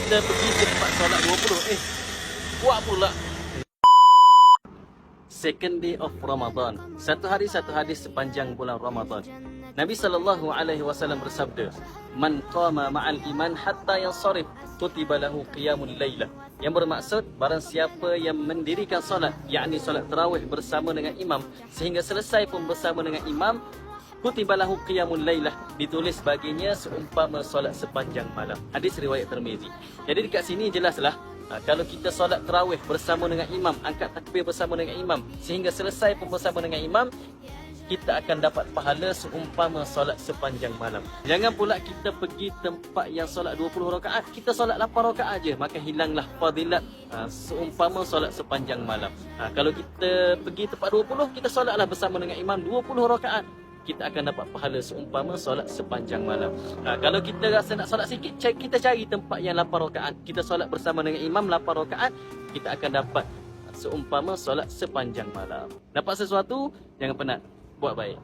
kita pergi tempat solat 20, buat pula second day of Ramadan, satu hari sepanjang bulan Ramadan. Nabi SAW bersabda, "Man qama ma'al iman hatta yansarif, kutiba lahu qiyamul lailah." Yang bermaksud, barang siapa yang mendirikan solat, yakni solat tarawih bersama dengan imam, sehingga selesai pun bersama dengan imam, kutiba lahu qiyamul lailah, ditulis baginya seumpama solat sepanjang malam. Hadis riwayat Tirmizi. Jadi dekat sini jelaslah, kalau kita solat tarawih bersama dengan imam, angkat takbir bersama dengan imam, sehingga selesai pun bersama dengan imam, kita akan dapat pahala seumpama solat sepanjang malam. Jangan pula kita pergi tempat yang solat 20 rakaat, kita solat 8 rakaat aja, maka hilanglah fadilat seumpama solat sepanjang malam. Kalau kita pergi tempat 20, kita solatlah bersama dengan imam 20 rakaat, kita akan dapat pahala seumpama solat sepanjang malam. Kalau kita rasa nak solat sikit, kita cari tempat yang 8 rakaat, kita solat bersama dengan imam 8 rakaat, kita akan dapat seumpama solat sepanjang malam. Dapat sesuatu, jangan penat, buat baik.